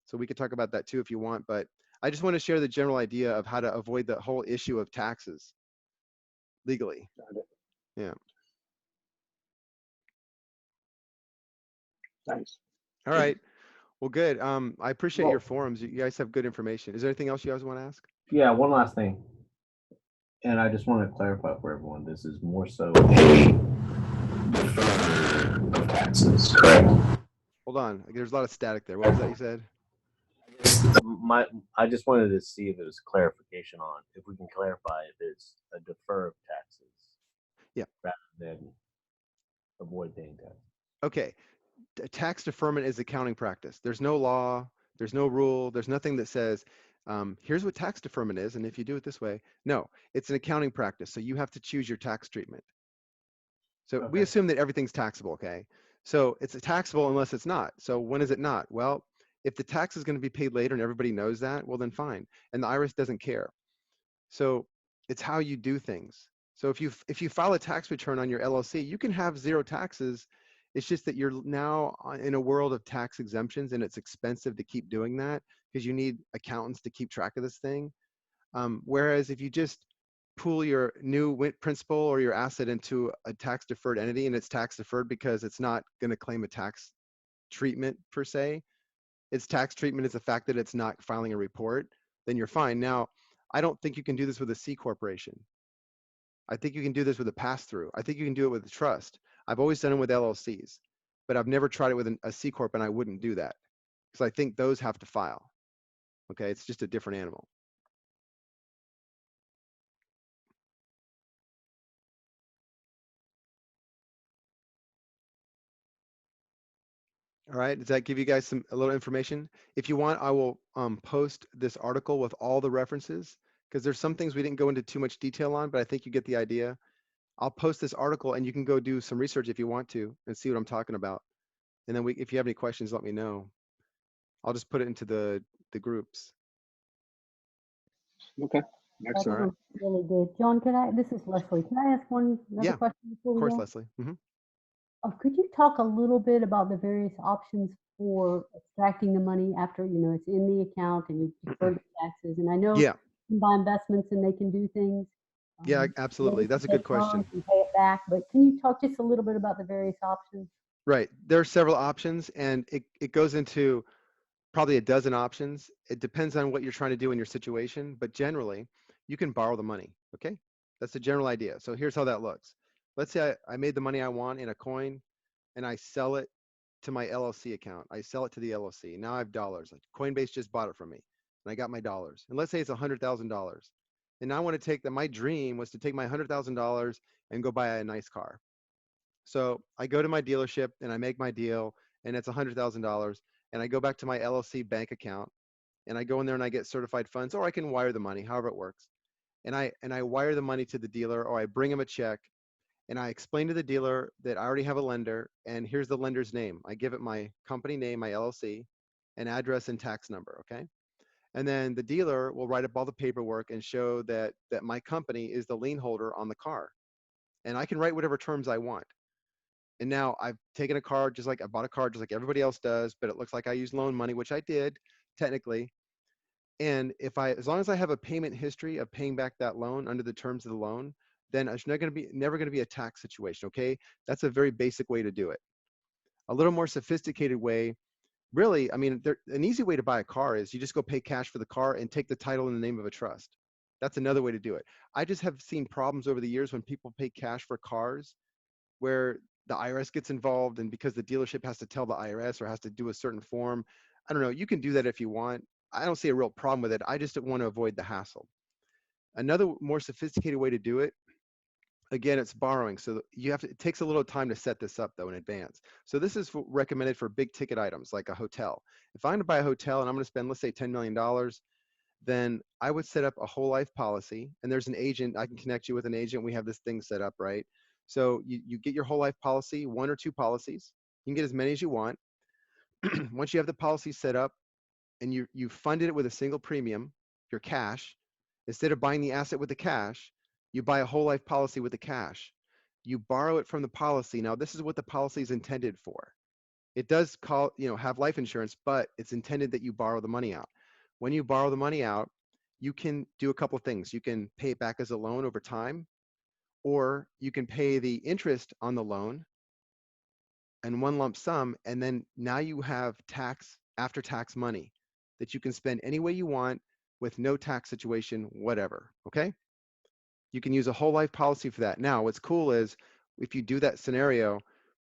So we could talk about that too if you want, but I just want to share the general idea of how to avoid the whole issue of taxes legally. Yeah. Nice. All right. Well, good. I appreciate Well- your forums. You guys have good information. Is there anything else you guys want to ask? Yeah, one last thing. And I just want to clarify for everyone, this is more so a deferral of taxes, correct? Hold on. There's a lot of static there. What was that you said? I just wanted to see if it was clarification on, if we can clarify if it's a defer of taxes. Yeah. Rather than avoid paying taxes. Okay. Tax deferment is accounting practice. There's no law. There's no rule. There's nothing that says, here's what tax deferment is. And if you do it this way, no, it's an accounting practice. So you have to choose your tax treatment. So we assume that everything's taxable, okay? So it's taxable unless it's not. So when is it not? Well, if the tax is going to be paid later and everybody knows that, well then fine. And the IRS doesn't care. So it's how you do things. So if you file a tax return on your LLC, you can have zero taxes. It's just that you're now in a world of tax exemptions, and it's expensive to keep doing that because you need accountants to keep track of this thing. Whereas if you just pool your new principal or your asset into a tax deferred entity, and it's tax deferred because it's not going to claim a tax treatment per se, its tax treatment is the fact that it's not filing a report, then you're fine. Now, I don't think you can do this with a C corporation. I think you can do this with a pass-through. I think you can do it with a trust. I've always done it with LLCs, but I've never tried it with a C corp, and I wouldn't do that because I think those have to file. Okay, it's just a different animal. All right, does that give you guys a little information? If you want, I will post this article with all the references because there's some things we didn't go into too much detail on, but I think you get the idea. I'll post this article and you can go do some research if you want to and see what I'm talking about. And then if you have any questions, let me know. I'll just put it into the groups. Okay, That excellent. sounds really good. John, this is Leslie. Can I ask another Yeah, question before of we course, go? Leslie. Could you talk a little bit about the various options for extracting the money after, it's in the account and you've deferred the taxes? And I know Yeah, you can buy investments and they can do things. yeah, Maybe absolutely. you can That's a good take loans question. and pay it back, but can you talk just a little bit about the various options? Right. There are several options, and it goes into probably a dozen options. It depends on what you're trying to do in your situation, but generally, you can borrow the money. Okay. That's the general idea. So here's how that looks. Let's say I made the money I want in a coin and I sell it to my LLC account. I sell it to the LLC. Now I have dollars. Like Coinbase just bought it from me and I got my dollars. And let's say it's $100,000. And now I want to take that. My dream was to take my $100,000 and go buy a nice car. So I go to my dealership and I make my deal and it's $100,000 and I go back to my LLC bank account and I go in there and I get certified funds, or I can wire the money, however it works. And I wire the money to the dealer, or I bring him a check and I explain to the dealer that I already have a lender and here's the lender's name. I give it my company name, my LLC, an address and tax number, okay? And then the dealer will write up all the paperwork and show that my company is the lien holder on the car. And I can write whatever terms I want. And now I've taken a car, just like I bought a car just like everybody else does, but it looks like I used loan money, which I did technically. And as long as I have a payment history of paying back that loan under the terms of the loan, then it's never going to be a tax situation. Okay. That's a very basic way to do it. A little more sophisticated way, really, I mean, an easy way to buy a car is you just go pay cash for the car and take the title in the name of a trust. That's another way to do it. I just have seen problems over the years when people pay cash for cars where the IRS gets involved, and because the dealership has to tell the IRS or has to do a certain form. I don't know. You can do that if you want. I don't see a real problem with it. I just want to avoid the hassle. Another more sophisticated way to do it, again, it's borrowing. So it takes a little time to set this up though in advance. So this is recommended for big ticket items like a hotel. If I'm going to buy a hotel and I'm going to spend, let's say, $10 million, then I would set up a whole life policy. And there's an agent. I can connect you with an agent. We have this thing set up, right? So you get your whole life policy, one or two policies. You can get as many as you want. Once you have the policy set up and you funded it with a single premium, your cash, instead of buying the asset with the cash, you buy a whole life policy with the cash. You borrow it from the policy. Now, this is what the policy is intended for. It does have life insurance, but it's intended that you borrow the money out. When you borrow the money out, you can do a couple of things. You can pay it back as a loan over time, or you can pay the interest on the loan and one lump sum, and then now you have after tax money that you can spend any way you want with no tax situation, whatever, okay? You can use a whole life policy for that. Now, what's cool is if you do that scenario,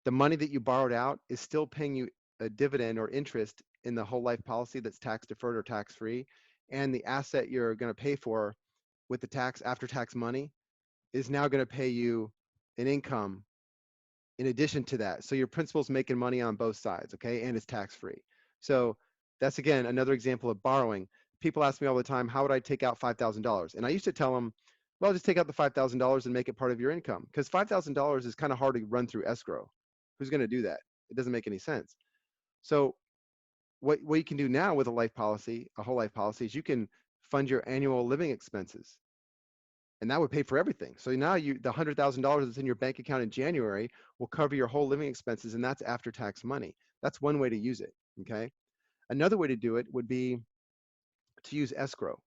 the money that you borrowed out is still paying you a dividend or interest in the whole life policy that's tax deferred or tax free, and the asset you're going to pay for with the after tax money is now going to pay you an income in addition to that. So your principal's making money on both sides, okay? And it's tax free. So that's, again, another example of borrowing. People ask me all the time, how would I take out $5,000? And I used to tell them, well, just take out the $5,000 and make it part of your income, because $5,000 is kind of hard to run through escrow. Who's going to do that? It doesn't make any sense. So what you can do now with a life policy, a whole life policy, is you can fund your annual living expenses. And that would pay for everything. So now the $100,000 that's in your bank account in January will cover your whole living expenses, and that's after tax money. That's one way to use it, okay? Another way to do it would be to use escrow.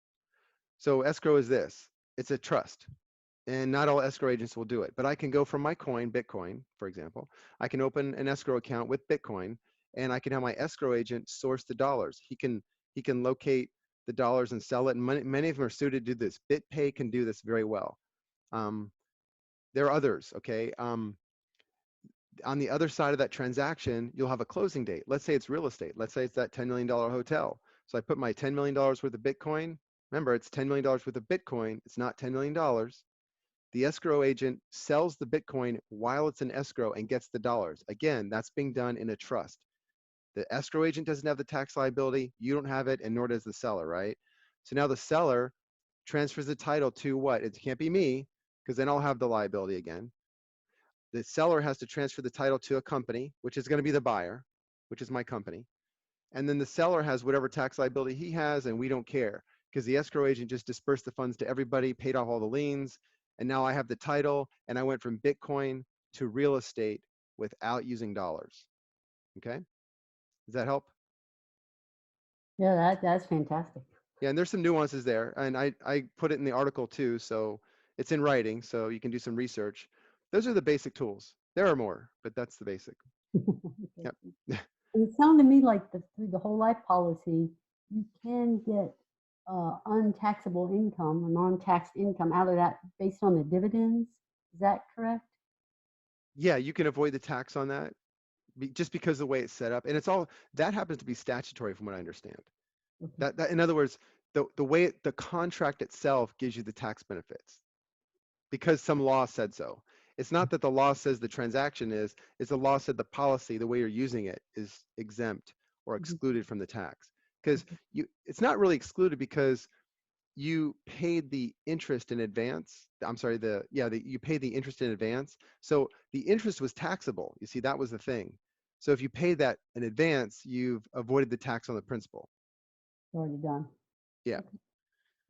So escrow is this. It's a trust, and not all escrow agents will do it. But I can go from my coin, Bitcoin, for example. I can open an escrow account with Bitcoin, and I can have my escrow agent source the dollars. He can locate the dollars and sell it. And many of them are suited to do this. BitPay can do this very well. There are others, okay? On the other side of that transaction, you'll have a closing date. Let's say it's real estate. Let's say it's that $10 million hotel. So I put my $10 million worth of Bitcoin. Remember, it's $10 million worth of Bitcoin. It's not $10 million. The escrow agent sells the Bitcoin while it's in escrow and gets the dollars. Again, that's being done in a trust. The escrow agent doesn't have the tax liability. You don't have it, and nor does the seller, right? So now the seller transfers the title to what? It can't be me, because then I'll have the liability again. The seller has to transfer the title to a company, which is going to be the buyer, which is my company. And then the seller has whatever tax liability he has, and we don't care. because the escrow agent just dispersed the funds to everybody, paid off all the liens, and now I have the title, and I went from Bitcoin to real estate without using dollars. Okay, does that help? Yeah, that's fantastic. Yeah, and there's some nuances there, and I put it in the article too, so it's in writing, so you can do some research. Those are the basic tools. There are more, but that's the basic. Yep. And it sounded to me like through the whole life policy, you can get untaxable income, a non-taxed income out of that based on the dividends. Is that correct? Yeah, you can avoid the tax on that just because of the way it's set up, and it's all that happens to be statutory, from what I understand. Okay. That in other words, the way the contract itself gives you the tax benefits because some law said so. It's not that the law says the transaction is, it's the law said the policy, the way you're using it, is exempt or excluded from the tax. Because it's not really excluded because you paid the interest in advance. I'm sorry, you paid the interest in advance. So the interest was taxable. You see, that was the thing. So if you paid that in advance, you've avoided the tax on the principal. Already done. Yeah. Okay.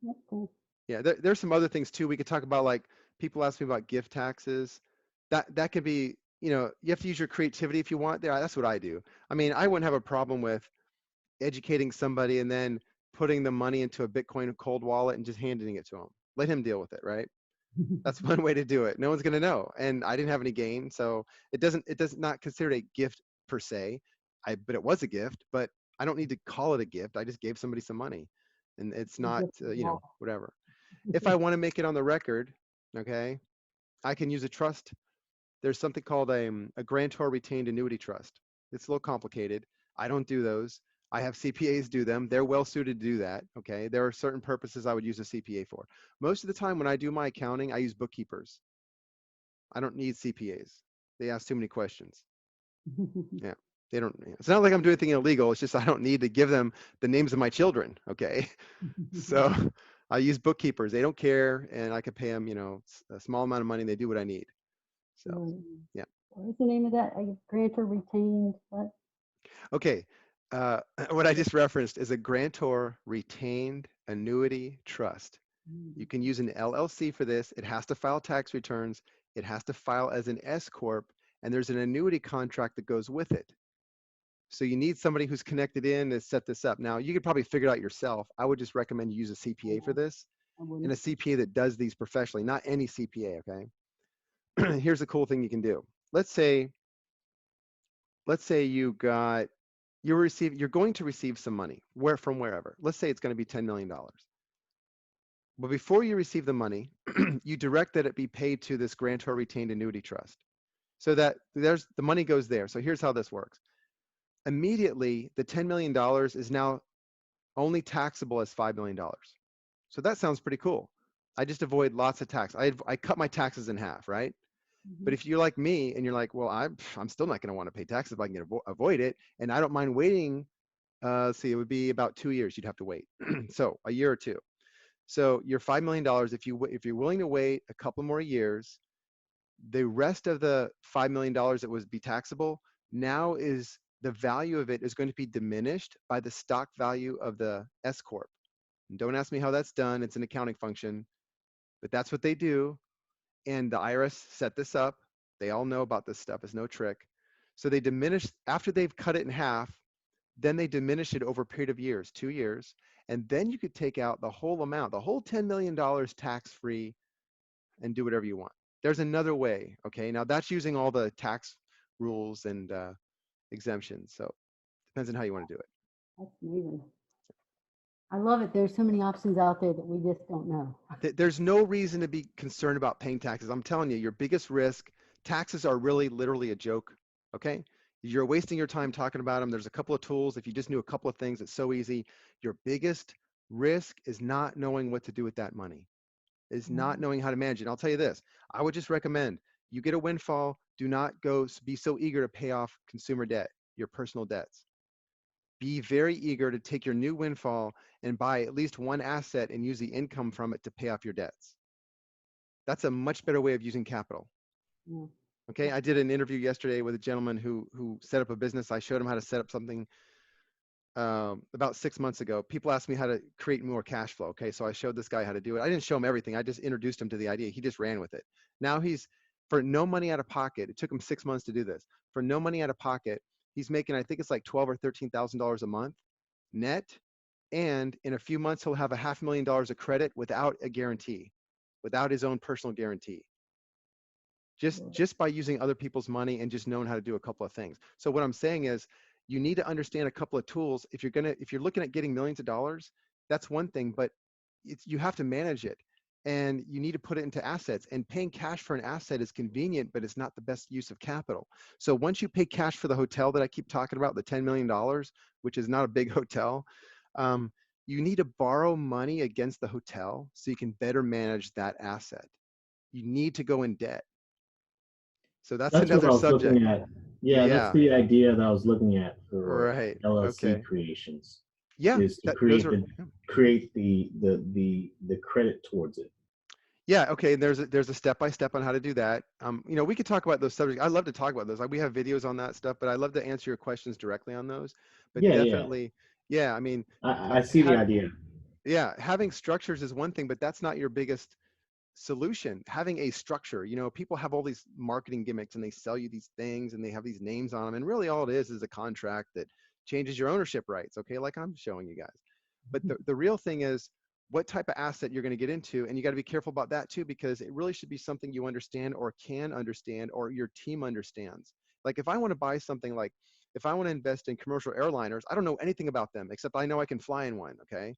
That's cool. Yeah, there's some other things too. We could talk about, like, people ask me about gift taxes. That could be, you have to use your creativity if you want there. That's what I do. I mean, I wouldn't have a problem with educating somebody and then putting the money into a Bitcoin cold wallet and just handing it to him. Let him deal with it, right? That's one way to do it. No one's going to know. And I didn't have any gain, so it does not consider a gift per se. But it was a gift, but I don't need to call it a gift. I just gave somebody some money, and it's not, whatever. If I want to make it on the record, okay, I can use a trust. There's something called a grantor retained annuity trust. It's a little complicated. I don't do those. I have CPAs do them. They're well suited to do that. Okay. There are certain purposes I would use a CPA for. Most of the time when I do my accounting, I use bookkeepers. I don't need CPAs. They ask too many questions. Yeah. They don't, it's not like I'm doing anything illegal. It's just I don't need to give them the names of my children. Okay. So I use bookkeepers. They don't care, and I could pay them, a small amount of money, and they do what I need. So, yeah. What's the name of that? Grantor retained what? Okay. What I just referenced is a grantor retained annuity trust. You can use an LLC for this. It has to file tax returns. It has to file as an S corp, and there's an annuity contract that goes with it. So you need somebody who's connected in to set this up. Now, you could probably figure it out yourself. I would just recommend you use a CPA for this, and a CPA that does these professionally, not any CPA, okay? Here's a cool thing you can do. Let's say you're going to receive some money from wherever. Let's say it's going to be $10 million. But before you receive the money, you direct that it be paid to this grantor retained annuity trust, so that the money goes there. So here's how this works. Immediately, the $10 million is now only taxable as $5 million. So that sounds pretty cool. I just avoid lots of tax. I cut my taxes in half, right? But if you're like me and you're like, well, I'm still not going to want to pay taxes if I can avoid it, and I don't mind waiting. See, it would be about 2 years you'd have to wait. So a year or two. So your $5 million, if you're willing to wait a couple more years, the rest of the $5 million that would be taxable now is the value of it is going to be diminished by the stock value of the S corp. And don't ask me how that's done. It's an accounting function, but that's what they do. And the IRS set this up. They all know about this stuff. It's no trick. So they diminish after they've cut it in half. Then they diminish it over a period of years, 2 years, and then you could take out the whole amount, the whole $10 million tax-free, and do whatever you want. There's another way. Okay, now that's using all the tax rules and exemptions. So depends on how you want to do it. That's amazing. I love it. There's so many options out there that we just don't know. There's no reason to be concerned about paying taxes. I'm telling you, your biggest risk, taxes are really literally a joke. Okay, you're wasting your time talking about them. There's a couple of tools. If you just knew a couple of things, it's so easy. Your biggest risk is not knowing what to do with that money, is not knowing how to manage it. And I'll tell you this, I would just recommend you get a windfall. Do not be so eager to pay off consumer debt, your personal debts. Be very eager to take your new windfall and buy at least one asset and use the income from it to pay off your debts. That's a much better way of using capital. Yeah. Okay, I did an interview yesterday with a gentleman who set up a business. I showed him how to set up something. about 6 months ago. People asked me how to create more cash flow. Okay, so I showed this guy how to do it. I didn't show him everything. I just introduced him to the idea. He just ran with it. Now he's, for no money out of pocket, it took him 6 months to do this. For no money out of pocket, he's making, I think it's like $12,000 or $13,000 a month net. And in a few months, he'll have $500,000 of credit without a guarantee, without his own personal guarantee. Just by using other people's money and just knowing how to do a couple of things. So what I'm saying is, you need to understand a couple of tools. If you're looking at getting millions of dollars, that's one thing, but you have to manage it, and you need to put it into assets. And paying cash for an asset is convenient, but it's not the best use of capital. So once you pay cash for the hotel that I keep talking about, the $10 million, which is not a big hotel, you need to borrow money against the hotel so you can better manage that asset. You need to go in debt. So that's what I another was subject. looking at. Yeah, that's the idea that I was looking at for Right. LLC Okay. creations. Yeah. Is to create the credit towards it. Yeah. Okay. There's a step-by-step on how to do that. We could talk about those subjects. I love to talk about those. We have videos on that stuff, but I love to answer your questions directly on those. But definitely, yeah. I mean, I see the idea. Yeah. Having structures is one thing, but that's not your biggest solution. Having a structure, people have all these marketing gimmicks and they sell you these things and they have these names on them. And really all it is a contract that changes your ownership rights. Okay. Like I'm showing you guys. But the real thing is what type of asset you're going to get into. And you got to be careful about that too, because it really should be something you understand or can understand or your team understands. Like if I want to buy something, like if I want to invest in commercial airliners, I don't know anything about them except I know I can fly in one. Okay.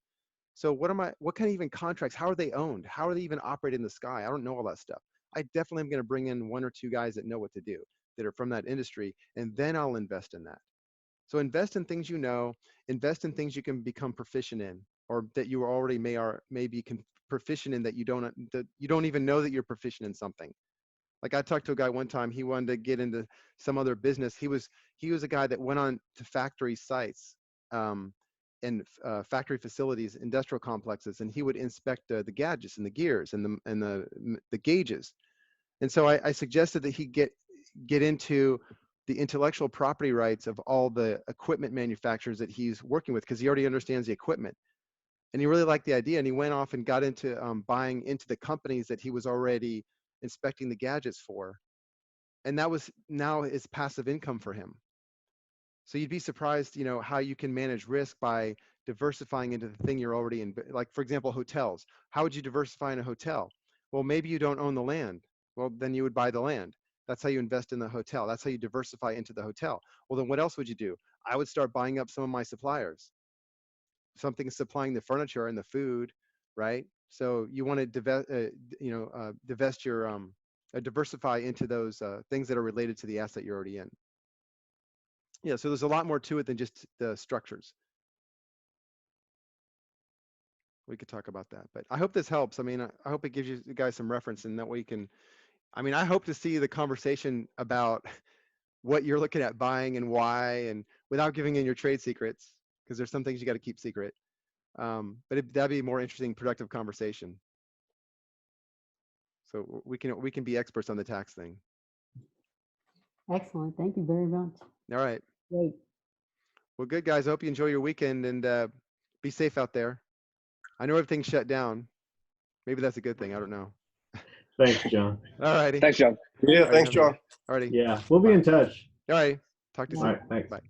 So what kind of even contracts, how are they owned? How are they even operated in the sky? I don't know all that stuff. I definitely am going to bring in 1 or 2 guys that know what to do, that are from that industry, and then I'll invest in that. So invest in things invest in things you can become proficient in, or that you already may be proficient in, that you don't even know that you're proficient in something. Like I talked to a guy one time, he wanted to get into some other business. He was a guy that went on to factory sites, and factory facilities, industrial complexes, and he would inspect the gadgets and the gears and the gauges. And so I suggested that he get into the intellectual property rights of all the equipment manufacturers that he's working with, because he already understands the equipment. And he really liked the idea, and he went off and got into buying into the companies that he was already inspecting the gadgets for. And that was now his passive income for him. So you'd be surprised, how you can manage risk by diversifying into the thing you're already in. Like, for example, hotels. How would you diversify in a hotel? Well, maybe you don't own the land. Well, then you would buy the land. That's how you invest in the hotel. That's how you diversify into the hotel. Well, then what else would you do? I would start buying up some of my suppliers. Something supplying the furniture and the food, right? So you want to divest your, diversify into those things that are related to the asset you're already in. Yeah, so there's a lot more to it than just the structures. We could talk about that, but I hope this helps. I mean, I hope it gives you guys some reference, and that way you can, I hope to see the conversation about what you're looking at buying and why, and without giving in your trade secrets, because there's some things you got to keep secret. But that'd be a more interesting, productive conversation. So we can be experts on the tax thing. Excellent. Thank you very much. All right. Great. Well, good guys. I hope you enjoy your weekend, and be safe out there. I know everything's shut down. Maybe that's a good thing. I don't know. Thanks, John. All righty. Thanks, John. Yeah, All right, thanks, John. All righty. Yeah, we'll be in touch. All right. Talk to you All soon. right, thanks. Bye.